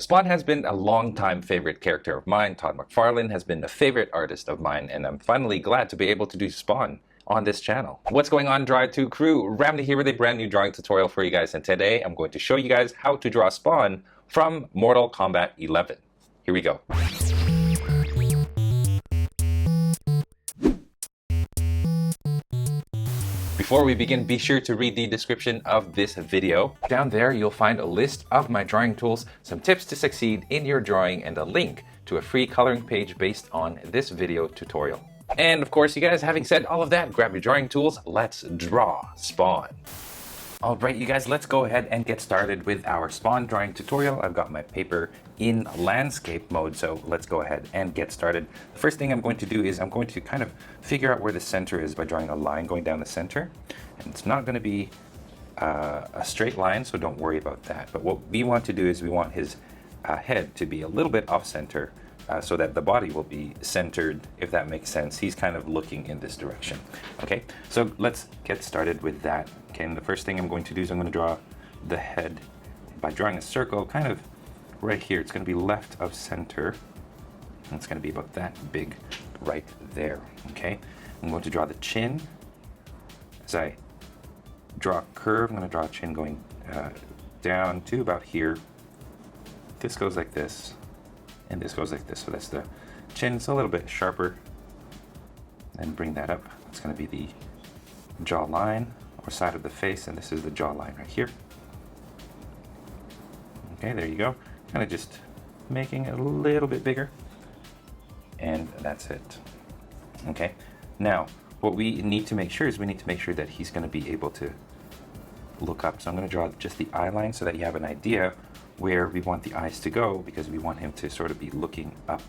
Spawn has been a long-time favorite character of mine. Todd McFarlane has been a favorite artist of mine, and I'm finally glad to be able to do Spawn on this channel. What's going on, Draw 2 crew? Ramny here with a brand new drawing tutorial for you guys, and today I'm going to show you guys how to draw Spawn from Mortal Kombat 11. Here we go. Before we begin, be sure to read the description of this video. Down there, you'll find a list of my drawing tools, some tips to succeed in your drawing, and a link to a free coloring page based on this video tutorial. And of course, you guys, having said all of that, grab your drawing tools, let's draw Spawn. Alright, you guys, let's go ahead and get started with our Spawn drawing tutorial. I've got my paper in landscape mode, so let's go ahead and get started. The first thing I'm going to do is I'm going to kind of figure out where the center is by drawing a line going down the center. And it's not going to be a straight line, so don't worry about that. But what we want to do is we want his head to be a little bit off center so that the body will be centered, if that makes sense. He's kind of looking in this direction. Okay, so let's get started with that. Okay, and the first thing I'm going to do is I'm going to draw the head by drawing a circle kind of right here. It's going to be left of center. And it's going to be about that big right there. Okay, I'm going to draw the chin. As I draw a curve, I'm going to draw a chin going down to about here. This goes like this, and this goes like this. So that's the chin. It's a little bit sharper. And bring that up. It's going to be the jawline, or side of the face, and this is the jawline right here. Okay, there you go. Kind of just making it a little bit bigger, and that's it. Okay, now what we need to make sure is we need to make sure that he's going to be able to look up. So I'm going to draw just the eye line so that you have an idea where we want the eyes to go, because we want him to sort of be looking up.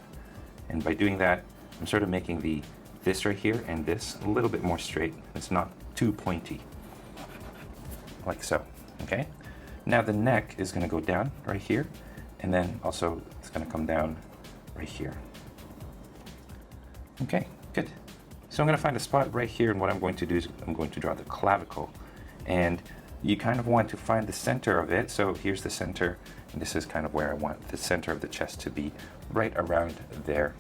And by doing that, I'm sort of making this right here and this a little bit more straight. It's not too pointy, like so. Okay, now the neck is going to go down right here, and then also it's going to come down right here. Okay, good. So I'm going to find a spot right here, and what I'm going to do is I'm going to draw the clavicle, and you kind of want to find the center of it. So here's the center, and this is kind of where I want the center of the chest to be, right around there.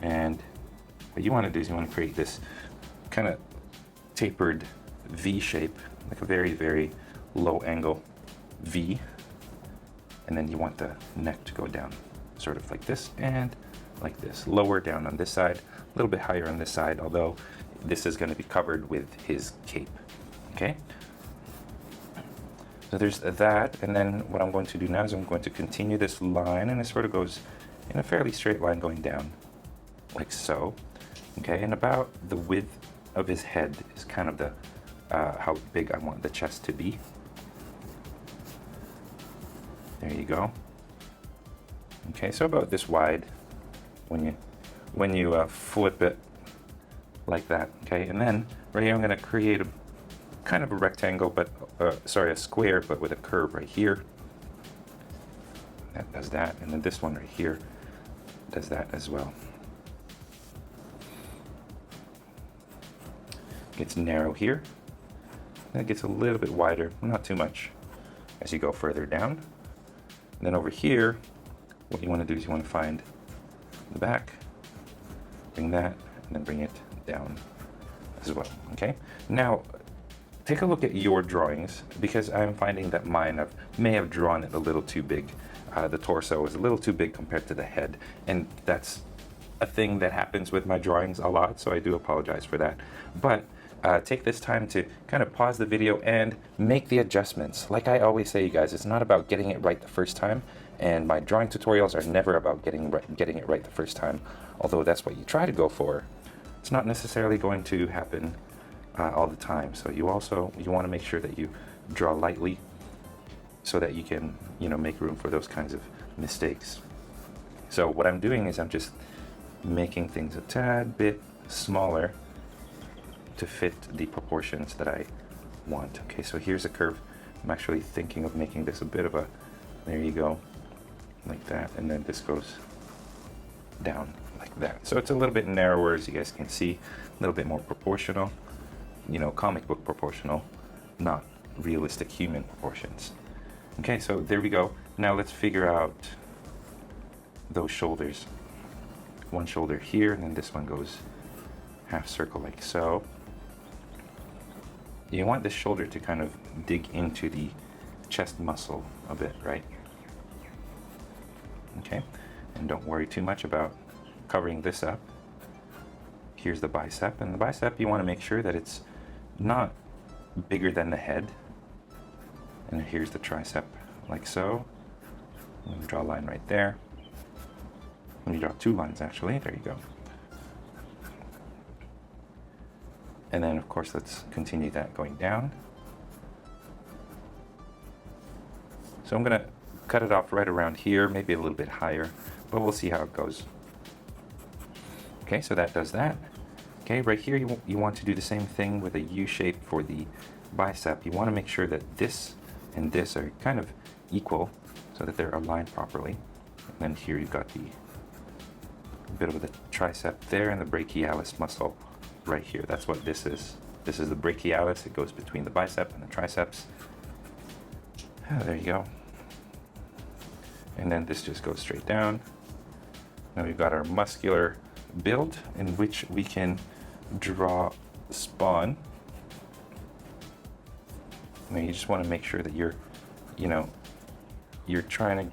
And what you want to do is you want to create this kind of tapered V shape, like a very, very low angle V. And then you want the neck to go down sort of like this and like this, lower down on this side, a little bit higher on this side, although this is going to be covered with his cape. Okay, so there's that. And then what I'm going to do now is I'm going to continue this line, and it sort of goes in a fairly straight line going down like so. Okay, and about the width of his head is kind of the how big I want the chest to be. There you go. Okay, so about this wide when you flip it like that. Okay, and then right here I'm going to create a kind of a rectangle, but sorry, a square, but with a curve right here. That does that, and then this one right here does that as well. Gets narrow here. Then it gets a little bit wider, not too much, as you go further down. And then over here, what you want to do is you want to find the back, bring that, and then bring it down as well. Okay. Now, take a look at your drawings, because I'm finding that mine may have drawn it a little too big. The torso is a little too big compared to the head, and that's a thing that happens with my drawings a lot, so I do apologize for that. But take this time to kind of pause the video and make the adjustments. Like I always say, you guys, it's not about getting it right the first time, and my drawing tutorials are never about getting it right the first time, although that's what you try to go for. It's not necessarily going to happen all the time. So you want to make sure that you draw lightly so that you can, make room for those kinds of mistakes. So what I'm doing is I'm just making things a tad bit smaller to fit the proportions that I want. Okay, so here's a curve. I'm actually thinking of making this a bit of a, there you go, like that, and then this goes down like that. So it's a little bit narrower, as you guys can see, a little bit more proportional, comic book proportional, not realistic human proportions. Okay, so there we go. Now let's figure out those shoulders. One shoulder here, and then this one goes half circle like so. You want this shoulder to kind of dig into the chest muscle a bit, right? Okay, and don't worry too much about covering this up. Here's the bicep, and the bicep you want to make sure that it's not bigger than the head. And here's the tricep, like so. Let me draw a line right there. Let me draw two lines actually, there you go. And then of course let's continue that going down. So I'm gonna cut it off right around here, maybe a little bit higher, but we'll see how it goes. Okay, so that does that. Okay, right here you want to do the same thing with a U shape for the bicep. You want to make sure that this and this are kind of equal so that they're aligned properly. And then here you've got the bit of the tricep there and the brachialis muscle right here. That's what this is. This is the brachialis. It goes between the bicep and the triceps. There you go. And then this just goes straight down. Now we've got our muscular build in which we can draw spawn. Now you just want to make sure that you're trying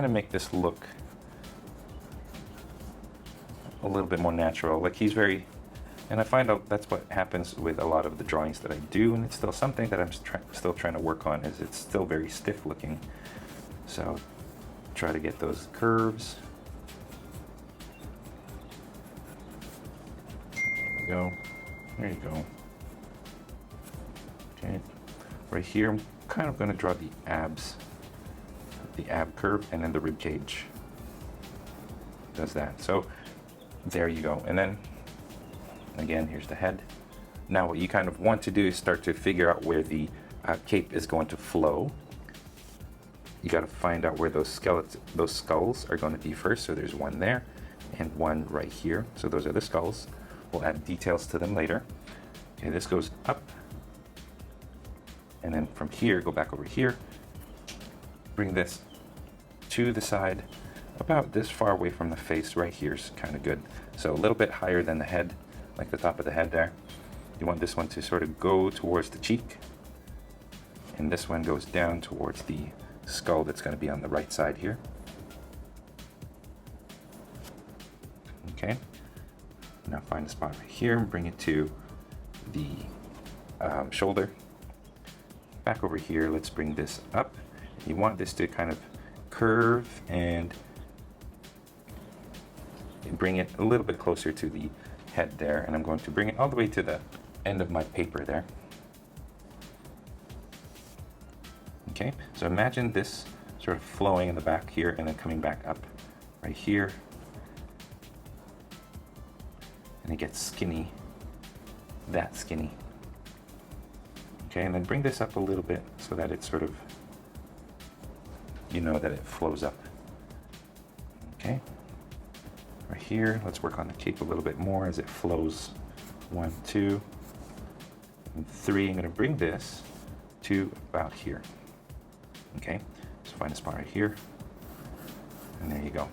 to make this look a little bit more natural. Like he's very, and I find out that's what happens with a lot of the drawings that I do, and it's still something that I'm still trying to work on, is it's still very stiff looking. So try to get those curves. Go. There you go. Okay, right here I'm kind of going to draw the abs, the ab curve, and then the rib cage does that. So there you go. And then again, here's the head. Now what you kind of want to do is start to figure out where the cape is going to flow. You got to find out where those skulls are going to be first. So there's one there and one right here. So those are the skulls. We'll add details to them later. Okay, this goes up. And then from here, go back over here. Bring this to the side, about this far away from the face. Right here is kind of good. So a little bit higher than the head, like the top of the head there. You want this one to sort of go towards the cheek. And this one goes down towards the skull that's going to be on the right side here. Okay. Now find a spot right here and bring it to the shoulder. Back over here, let's bring this up. You want this to kind of curve and bring it a little bit closer to the head there. And I'm going to bring it all the way to the end of my paper there. Okay, so imagine this sort of flowing in the back here and then coming back up right here. And it gets skinny, that skinny. Okay, and then bring this up a little bit so that it's sort of, that it flows up. Okay, right here, let's work on the cape a little bit more as it flows. 1, 2, and 3. I'm going to bring this to about here. Okay, so find a spot right here, and there you go.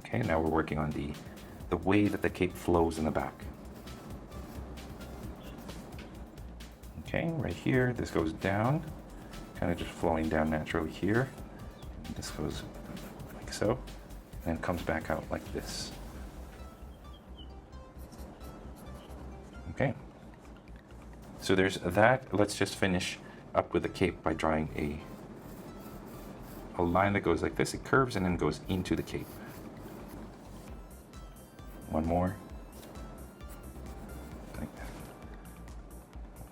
Okay, now we're working on the way that the cape flows in the back. Okay, right here, this goes down, kind of just flowing down naturally here. And this goes like so, and comes back out like this. Okay, so there's that. Let's just finish up with the cape by drawing a line that goes like this. It curves and then goes into the cape. One more. Like that.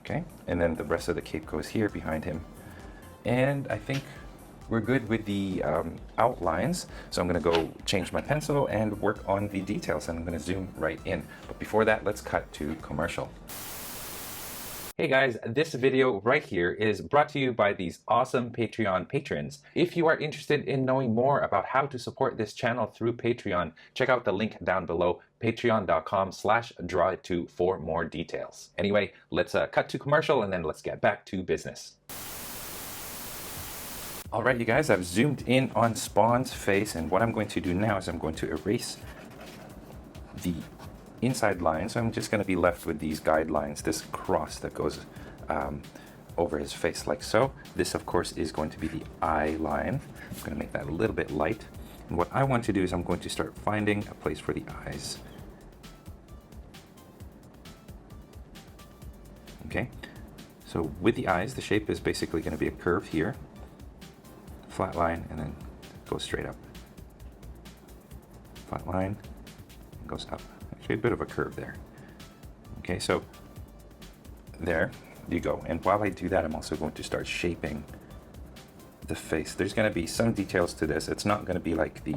Okay, and then the rest of the cape goes here behind him. And I think we're good with the outlines. So I'm going to go change my pencil and work on the details, and I'm going to zoom right in. But before that, let's cut to commercial. Hey guys, this video right here is brought to you by these awesome Patreon patrons. If you are interested in knowing more about how to support this channel through Patreon, check out the link down below, patreon.com/drawit2 for more details. Anyway, let's cut to commercial and then let's get back to business. All right, you guys, I've zoomed in on Spawn's face, and what I'm going to do now is I'm going to erase the inside line, so I'm just going to be left with these guidelines, this cross that goes over his face like so. This of course is going to be the eye line. I'm going to make that a little bit light, and what I want to do is I'm going to start finding a place for the eyes. Okay, so with the eyes, the shape is basically going to be a curve here, flat line, and then goes straight up, flat line, and goes up. Actually, a bit of a curve there. Okay, so there you go. And while I do that, I'm also going to start shaping the face. There's going to be some details to this. It's not going to be like the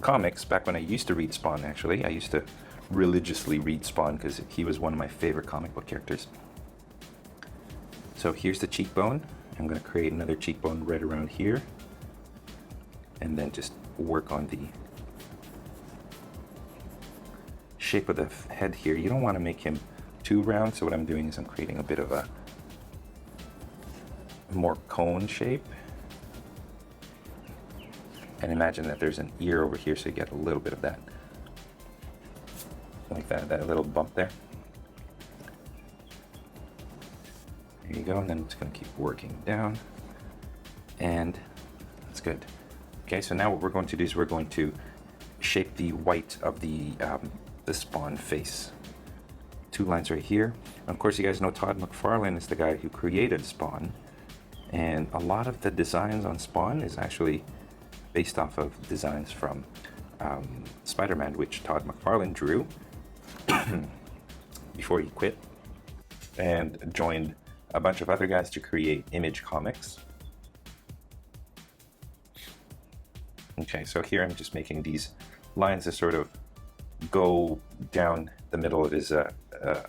comics. Back when I used to read Spawn, actually, I used to religiously read Spawn because he was one of my favorite comic book characters. So here's the cheekbone. I'm going to create another cheekbone right around here, and then just work on the shape of the head here. You don't want to make him too round, so what I'm doing is I'm creating a bit of a more cone shape. And imagine that there's an ear over here, so you get a little bit of that, like that little bump there. There you go, and then it's going to keep working down, and that's good. Okay, so now what we're going to do is we're going to shape the white of the Spawn face. Two lines right here. Of course, you guys know Todd McFarlane is the guy who created Spawn, and a lot of the designs on Spawn is actually based off of designs from Spider-Man, which Todd McFarlane drew before he quit and joined a bunch of other guys to create Image Comics. Okay, so here I'm just making these lines to sort of go down the middle of his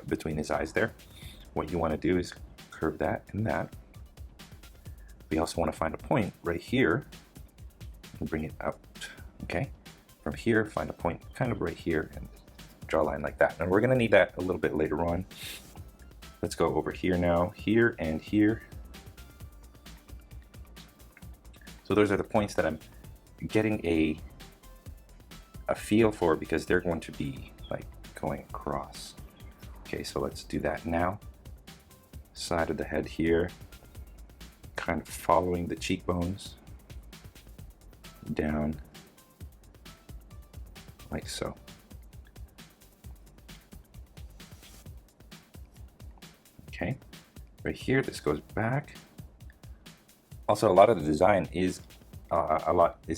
between his eyes there. What you want to do is curve that and that. We also want to find a point right here and bring it out. Okay, from here find a point kind of right here and draw a line like that, and we're going to need that a little bit later on. Let's go over here now, here and here. So those are the points that I'm getting a feel for, because they're going to be like going across. Okay, so let's do that now. Side of the head here, kind of following the cheekbones down like so. Okay, right here, this goes back. Also, a lot of the design is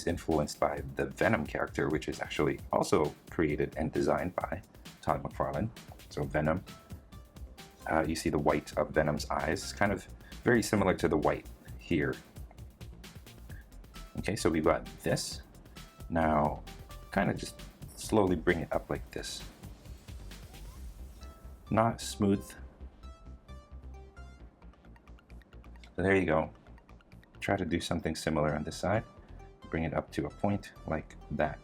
influenced by the Venom character, which is actually also created and designed by Todd McFarlane. So Venom, you see the white of Venom's eyes, it's kind of very similar to the white here. Okay, so we've got this. Now, kind of just slowly bring it up like this. Not smooth. So there you go. Try to do something similar on this side. Bring it up to a point like that.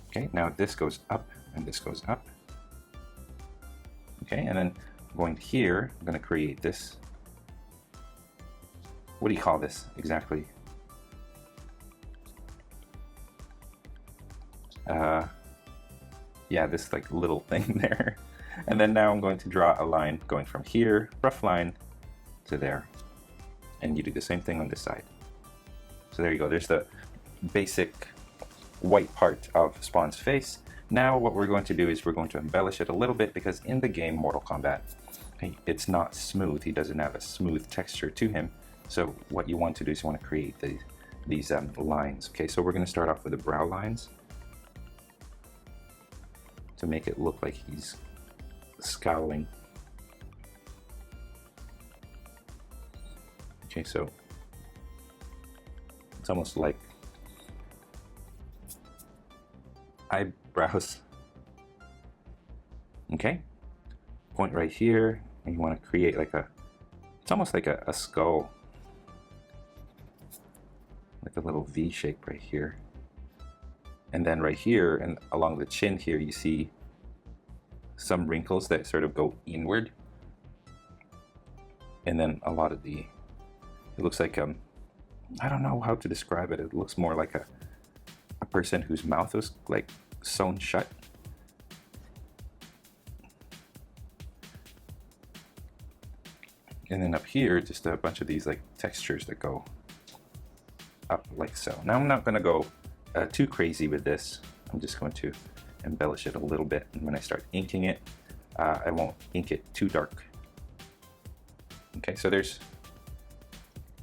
Okay, now this goes up and this goes up. Okay, and then going here, I'm going to create this. What do you call this exactly? Yeah, this like little thing there. And then now I'm going to draw a line going from here, rough line, to there. And you do the same thing on this side. So there you go, there's the basic white part of Spawn's face. Now what we're going to do is we're going to embellish it a little bit, because in the game Mortal Kombat, it's not smooth. He doesn't have a smooth texture to him. So what you want to do is you want to create these lines. Okay, so we're going to start off with the brow lines to make it look like he's scowling. Okay, so it's almost like eyebrows. Okay, point right here, and you want to create like it's almost like a skull, like a little V shape right here. And then right here and along the chin here, you see some wrinkles that sort of go inward. And then a lot of it looks like, I don't know how to describe it. It looks more like a person whose mouth is like sewn shut. And then up here, just a bunch of these like textures that go up like so. Now I'm not gonna go too crazy with this. I'm just going to embellish it a little bit. And when I start inking it, I won't ink it too dark. Okay, so there's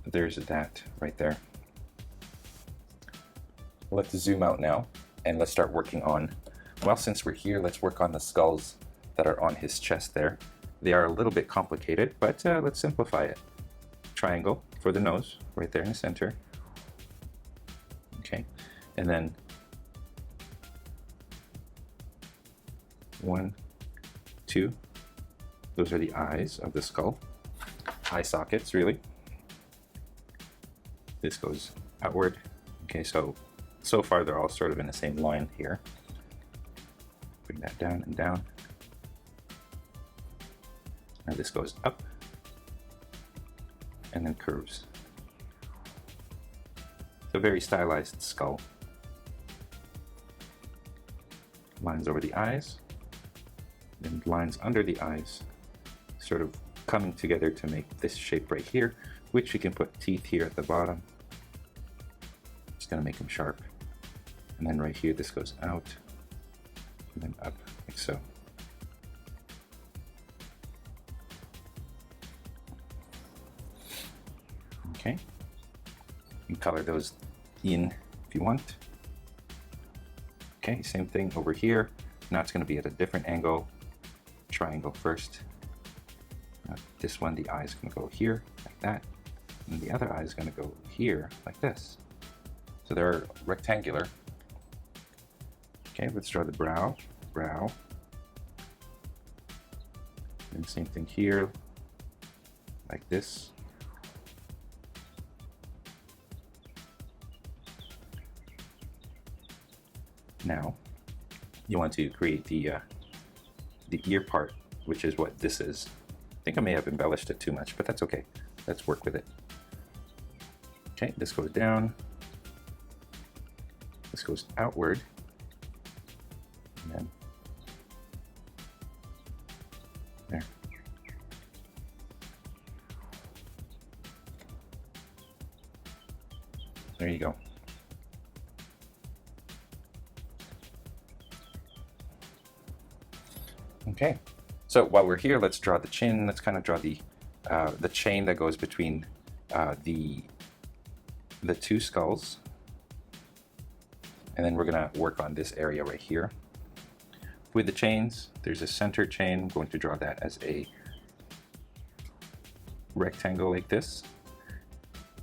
that right there. Let's zoom out now and let's start working on, well, since we're here, let's work on the skulls that are on his chest there. They are a little bit complicated, but let's simplify it. Triangle for the nose, right there in the center. Okay, and then 1, 2, those are the eyes of the skull. Eye sockets, really. This goes outward. Okay, so far they're all sort of in the same line here. Bring that down and down. Now this goes up and then curves. So very stylized skull. Lines over the eyes, then lines under the eyes, sort of coming together to make this shape right here, which we can put teeth here at the bottom. Just gonna make them sharp. And then right here, this goes out and then up like so. Okay, you can color those in if you want. Okay, same thing over here. Now it's going to be at a different angle. Triangle first. This one, the eye is going to go here like that, and the other eye is going to go here like this. So they're rectangular. Okay, let's draw the brow. And same thing here, like this. Now, you want to create the ear part, which is what this is. I think I may have embellished it too much, but that's okay. Let's work with it. Okay, this goes down. This goes outward. And then there. There you go. Okay, so while we're here, let's draw the chin. Let's kind of draw the chain that goes between the two skulls, and then we're gonna work on this area right here. With the chains, there's a center chain. I'm going to draw that as a rectangle like this,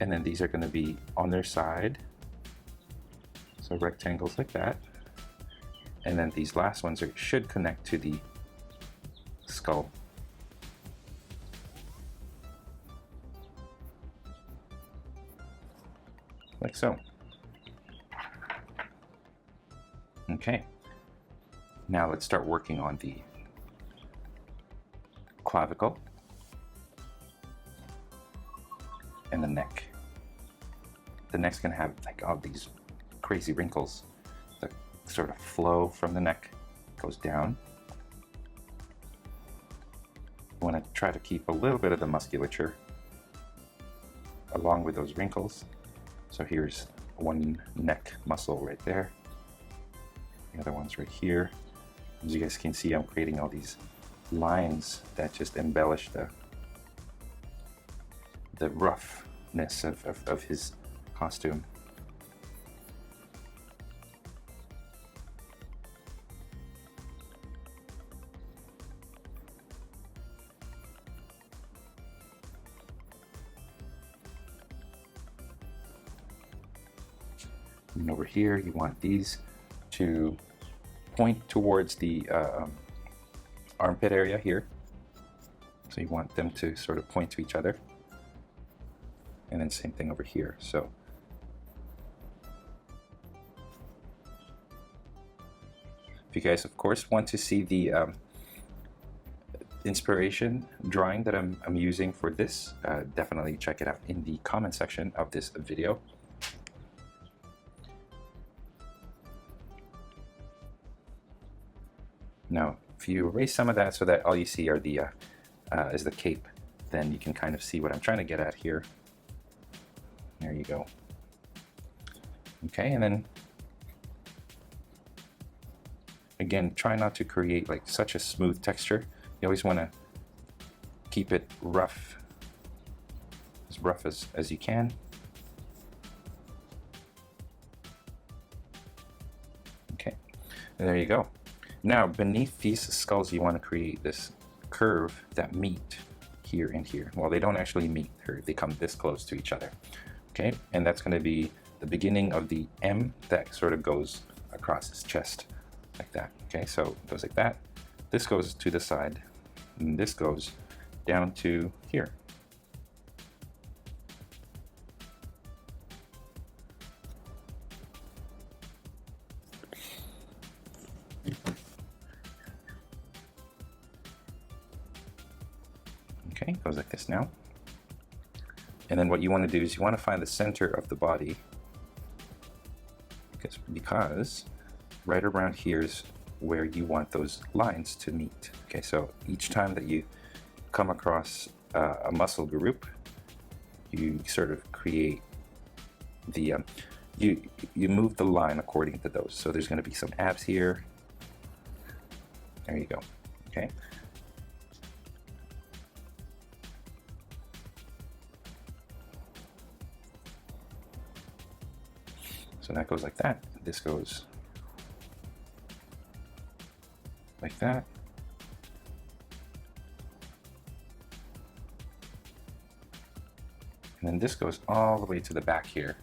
and then these are going to be on their side, so rectangles like that, and then these last ones should connect to the skull. Like so. Okay. Now let's start working on the clavicle and the neck. The neck's gonna have like all these crazy wrinkles that sort of flow from the neck, goes down. I want to try to keep a little bit of the musculature along with those wrinkles. So here's one neck muscle right there. The other one's right here. As you guys can see, I'm creating all these lines that just embellish the roughness of his costume. And over here, you want these to point towards the armpit area here. So you want them to sort of point to each other. And then same thing over here. So if you guys, of course, want to see the inspiration drawing that I'm using for this, definitely check it out in the comment section of this video. Now, if you erase some of that so that all you see are the is the cape, then you can kind of see what I'm trying to get at here. There you go. Okay, and then again, try not to create like such a smooth texture. You always want to keep it rough as you can. Okay, and there you go. Now, beneath these skulls, you want to create this curve that meet here and here. Well, they don't actually meet, they come this close to each other. Okay, and that's going to be the beginning of the M that sort of goes across his chest like that. Okay, so it goes like that. This goes to the side, and this goes down to here. Okay, goes like this now. And then what you want to do is you want to find the center of the body, because right around here is where you want those lines to meet. Okay, so each time that you come across a muscle group, you sort of create the you move the line according to those. So there's going to be some abs here. There you go. Okay. So that goes like that. This goes like that. And then this goes all the way to the back here.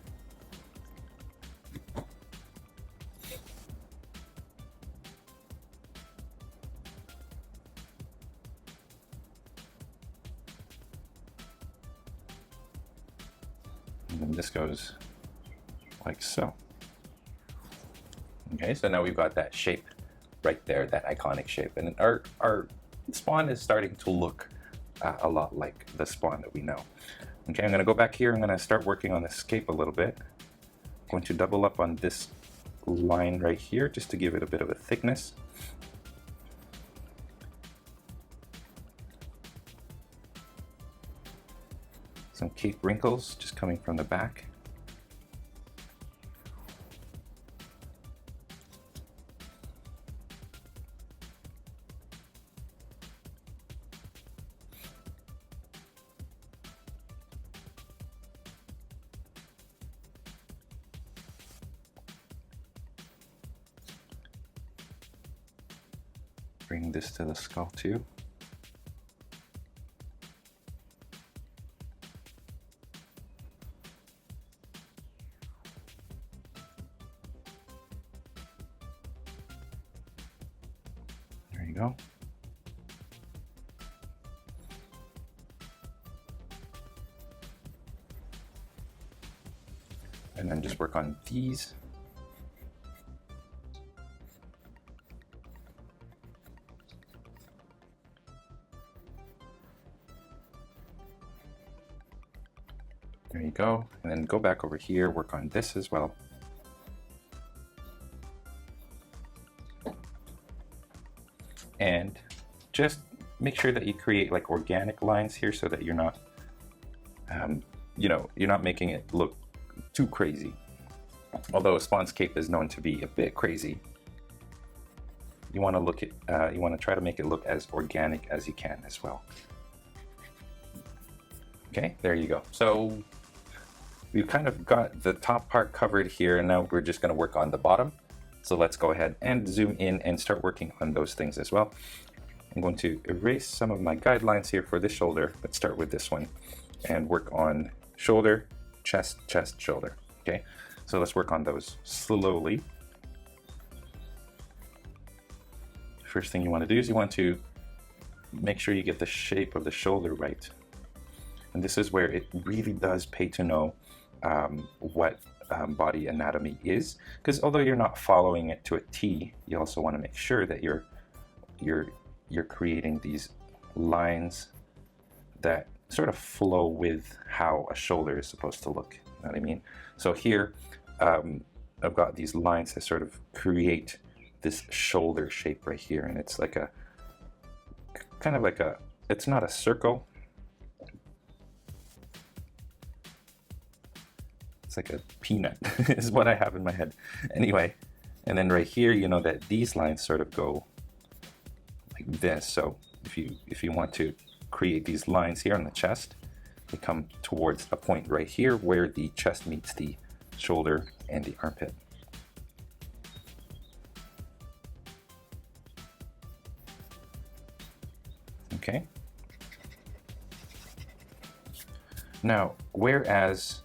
And then this goes like so. Okay, so now we've got that shape right there, that iconic shape. And our spawn is starting to look a lot like the spawn that we know. Okay, I'm going to go back here. I'm going to start working on this cape a little bit. I'm going to double up on this line right here just to give it a bit of a thickness. Some cape wrinkles just coming from the back. Bring this to the skull too. There you go. And then just work on these. There you go. And then go back over here, work on this as well. And just make sure that you create like organic lines here so that you're not, you're not making it look too crazy. Although Spawn's cape is known to be a bit crazy, you want to try to make it look as organic as you can as well. Okay, there you go. So we've kind of got the top part covered here, and now we're just going to work on the bottom. So let's go ahead and zoom in and start working on those things as well. I'm going to erase some of my guidelines here for this shoulder. Let's start with this one and work on shoulder, chest, chest, shoulder. Okay, so let's work on those slowly. First thing you want to do is you want to make sure you get the shape of the shoulder right. And this is where it really does pay to know what body anatomy is, because although you're not following it to a T, you also want to make sure that you're creating these lines that sort of flow with how a shoulder is supposed to look. You know what I mean? So here I've got these lines that sort of create this shoulder shape right here, and it's like a kind of like a, it's not a circle, it's like a peanut is what I have in my head anyway. And then right here, you know that these lines sort of go like this. So if you want to create these lines here on the chest, they come towards a point right here where the chest meets the shoulder and the armpit. Okay. Now, whereas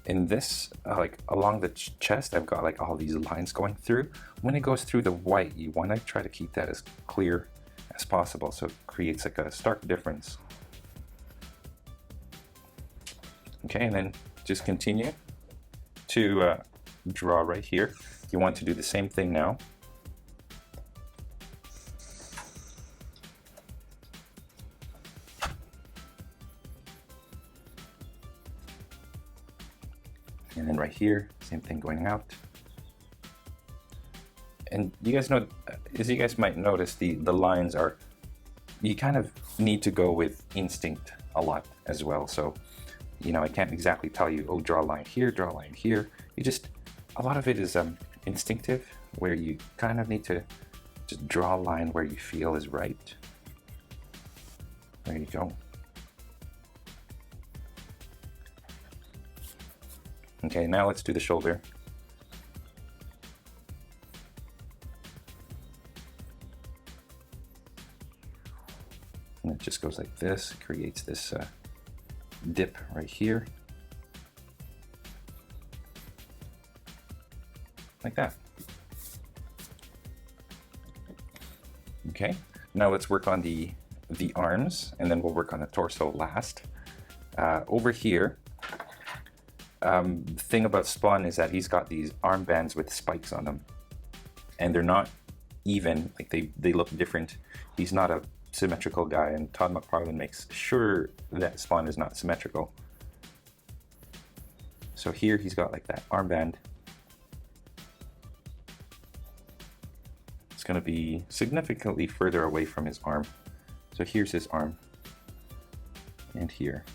in this, like along the chest, I've got like all these lines going through. When it goes through the white, you want to try to keep that as clear as possible, so it creates like a stark difference. Okay, and then just continue to draw right here. You want to do the same thing now. And then right here, same thing going out. And you guys know, as you guys might notice, the lines are, you kind of need to go with instinct a lot as well. So, you know, I can't exactly tell you, oh, draw a line here, draw a line here. You just, a lot of it is instinctive, where you kind of need to just draw a line where you feel is right. There you go. Okay, now let's do the shoulder. And it just goes like this, it creates this dip right here. Like that. Okay, now let's work on the arms, and then we'll work on the torso last. Over here, the thing about Spawn is that he's got these armbands with spikes on them, and they're not even, like they look different. He's not a symmetrical guy, and Todd McFarlane makes sure that Spawn is not symmetrical. So here he's got like that armband. It's going to be significantly further away from his arm. So here's his arm, and here.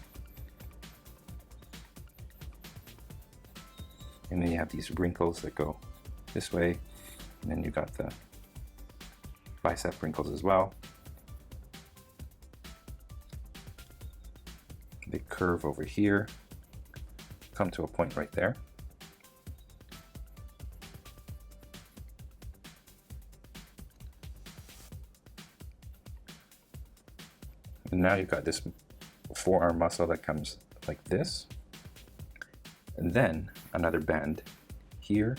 And then you have these wrinkles that go this way, and then you got the bicep wrinkles as well. They curve over here, come to a point right there. And now you've got this forearm muscle that comes like this. And then another band here.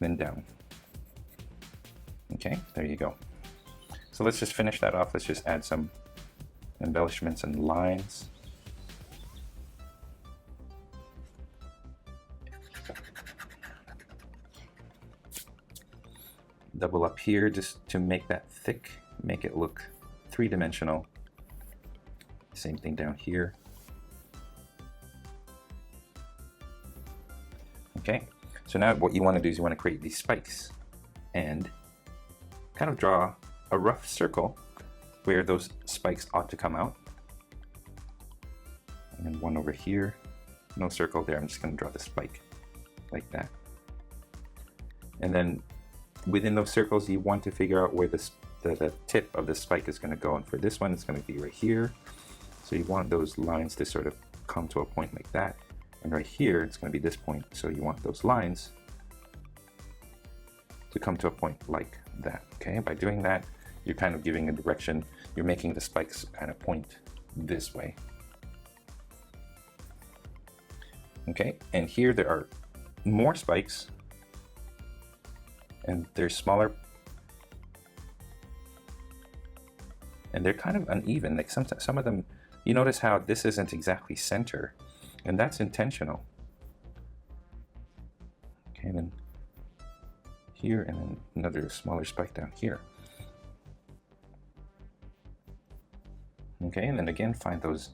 Then down. Okay, there you go. So let's just finish that off. Let's just add some embellishments and lines. Double up here just to make that thick, make it look three-dimensional. Same thing down here. Okay, so now what you want to do is you want to create these spikes and kind of draw a rough circle where those spikes ought to come out. And then one over here, no circle there, I'm just going to draw the spike like that. And then within those circles, you want to figure out where the tip of the spike is going to go. And for this one, it's going to be right here. So you want those lines to sort of come to a point like that. And right here, it's going to be this point. So you want those lines to come to a point like that. Okay, by doing that, you're kind of giving a direction. You're making the spikes kind of point this way. Okay, and here there are more spikes, and they're smaller, and they're kind of uneven. Like some of them, you notice how this isn't exactly center, and that's intentional. Okay, and then here, and then another smaller spike down here. Okay, and then again, find those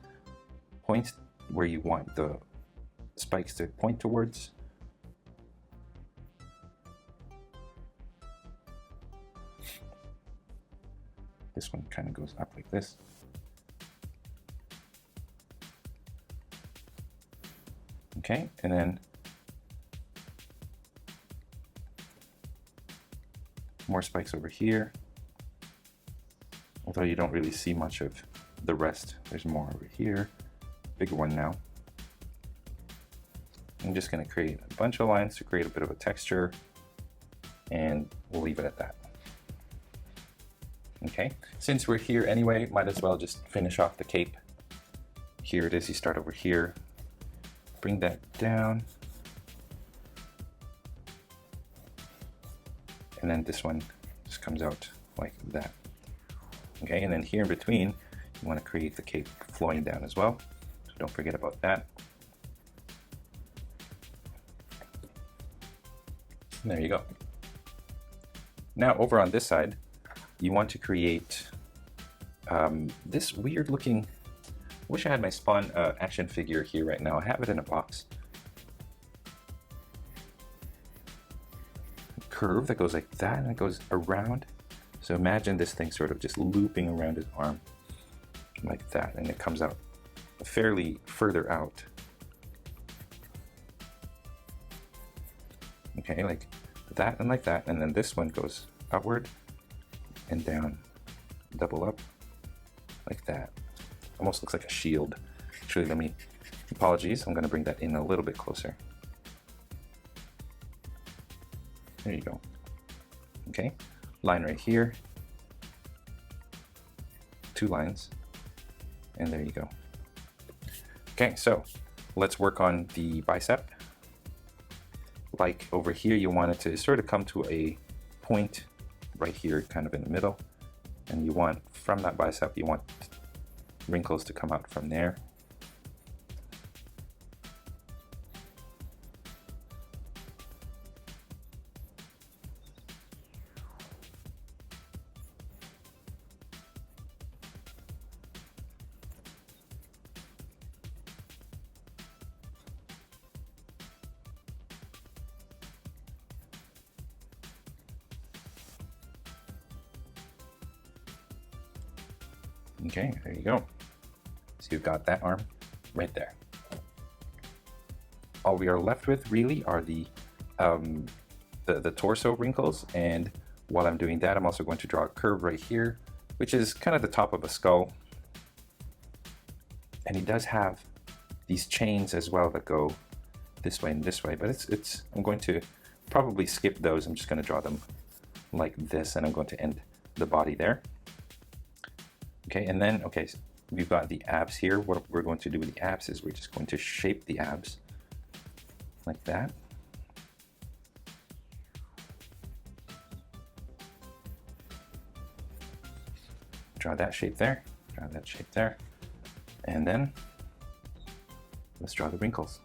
points where you want the spikes to point towards. This one kind of goes up like this. Okay, and then more spikes over here. Although you don't really see much of the rest. There's more over here. Bigger one now. I'm just going to create a bunch of lines to create a bit of a texture, and we'll leave it at that. Okay, since we're here anyway, might as well just finish off the cape. Here it is, you start over here, bring that down, and then this one just comes out like that. Okay, and then here in between, you want to create the cape flowing down as well, so don't forget about that. There you go. Now over on this side, you want to create this weird looking, wish I had my Spawn action figure here right now. I have it in a box. Curve that goes like that and it goes around. So imagine this thing sort of just looping around his arm like that, and it comes out fairly further out. Okay, like that and like that, and then this one goes outward and down, double up like that. Almost looks like a shield. Actually, apologies, I'm going to bring that in a little bit closer. There you go. Okay, line right here, 2 lines, and there you go. Okay, so let's work on the bicep. Like over here, you want it to sort of come to a point right here, kind of in the middle, and you want, from that bicep, you want wrinkles to come out from there. Okay, there you go. So you've got that arm right there. All we are left with really are the torso wrinkles, and while I'm doing that, I'm also going to draw a curve right here, which is kind of the top of a skull. And he does have these chains as well that go this way and this way, but I'm going to probably skip those. I'm just going to draw them like this, and I'm going to end the body there. Okay, and then, okay, so we've got the abs here. What we're going to do with the abs is we're just going to shape the abs like that. Draw that shape there, draw that shape there, and then let's draw the wrinkles.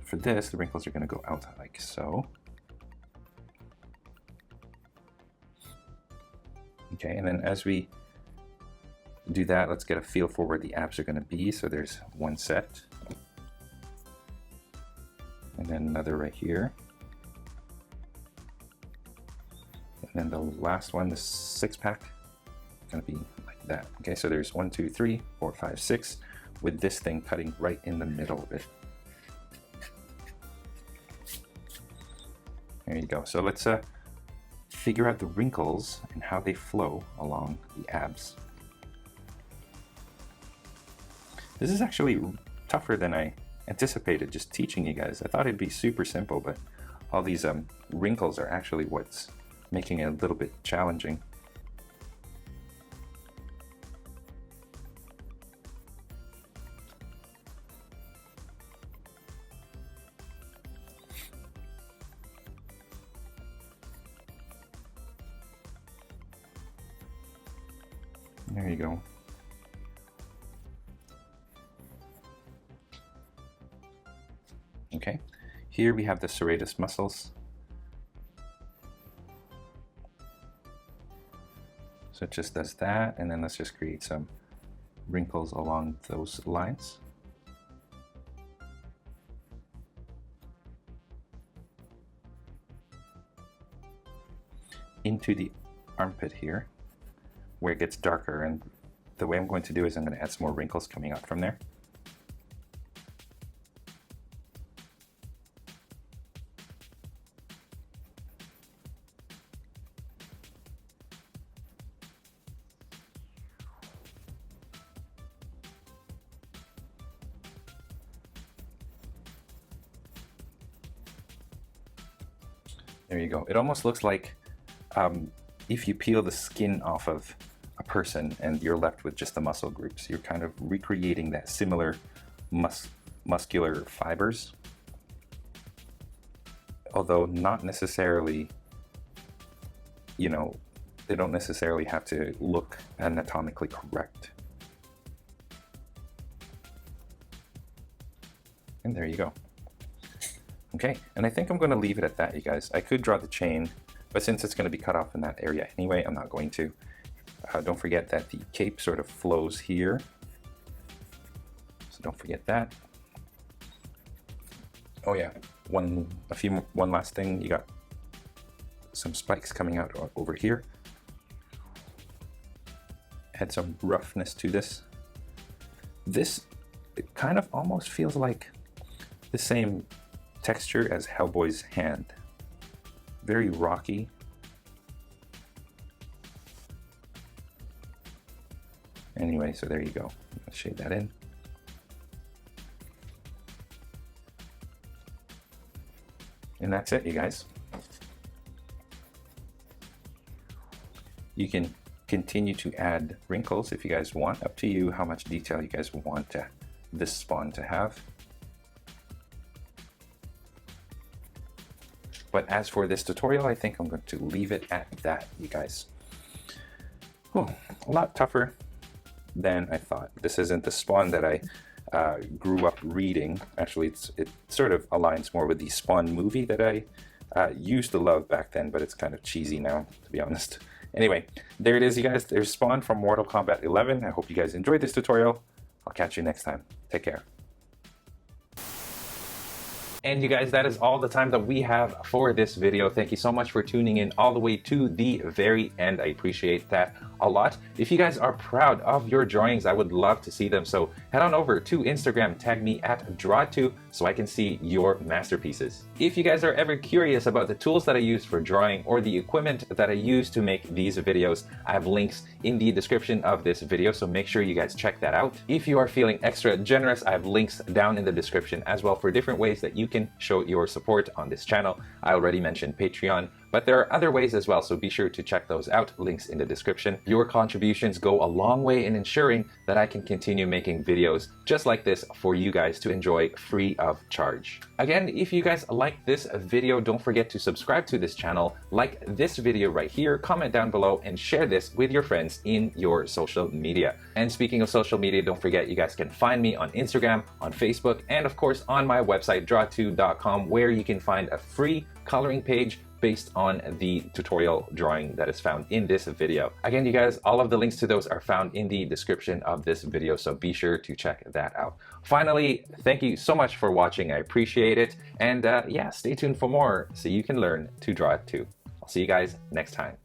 For this, the wrinkles are going to go out like so. Okay, and then as we do that, let's get a feel for where the abs are going to be. So there's one set, and then another right here, and then the last one, the 6-pack, going to be like that. Okay, so there's 1, 2, 3, 4, 5, 6, with this thing cutting right in the middle of it. There you go. So let's figure out the wrinkles and how they flow along the abs. This is actually tougher than I anticipated just teaching you guys. I thought it'd be super simple, but all these wrinkles are actually what's making it a little bit challenging. There you go. Okay, here we have the serratus muscles. So it just does that, and then let's just create some wrinkles along those lines. Into the armpit here, where it gets darker, and the way I'm going to do is I'm going to add some more wrinkles coming out from there. There you go. It almost looks like if you peel the skin off of a person and you're left with just the muscle groups, you're kind of recreating that similar muscular fibers, although not necessarily, you know, they don't necessarily have to look anatomically correct. And there you go. Okay, and I think I'm going to leave it at that, you guys. I could draw the chain, but since it's going to be cut off in that area anyway, I'm not going to. Don't forget that the cape sort of flows here, so don't forget that. Oh yeah, one last thing. You got some spikes coming out over here. Add some roughness to this. This, it kind of almost feels like the same texture as Hellboy's hand. Very rocky. Anyway, so there you go. Let's shade that in. And that's it, you guys. You can continue to add wrinkles if you guys want. Up to you how much detail you guys want this spawn to have. But as for this tutorial, I think I'm going to leave it at that, you guys. Oh, a lot tougher than I thought. This isn't the Spawn that I grew up reading. Actually, it sort of aligns more with the Spawn movie that I used to love back then, but it's kind of cheesy now, to be honest. Anyway, there it is, you guys. There's Spawn from Mortal Kombat 11. I hope you guys enjoyed this tutorial. I'll catch you next time. Take care. And you guys, that is all the time that we have for this video. Thank you so much for tuning in all the way to the very end. I appreciate that a lot. If you guys are proud of your drawings, I would love to see them. So head on over to Instagram, tag me at Draw2 so I can see your masterpieces. If you guys are ever curious about the tools that I use for drawing or the equipment that I use to make these videos, I have links in the description of this video, so make sure you guys check that out. If you are feeling extra generous, I have links down in the description as well for different ways that you can show your support on this channel. I already mentioned Patreon, but there are other ways as well, so be sure to check those out. Links in the description. Your contributions go a long way in ensuring that I can continue making videos just like this for you guys to enjoy free of charge. Again, if you guys like this video, don't forget to subscribe to this channel, like this video right here, comment down below, and share this with your friends in your social media. And speaking of social media, don't forget you guys can find me on Instagram, on Facebook, and of course on my website, draw2.com, where you can find a free coloring page based on the tutorial drawing that is found in this video. Again, you guys, all of the links to those are found in the description of this video, so be sure to check that out. Finally, thank you so much for watching. I appreciate it. And yeah, stay tuned for more so you can learn to draw it too. I'll see you guys next time.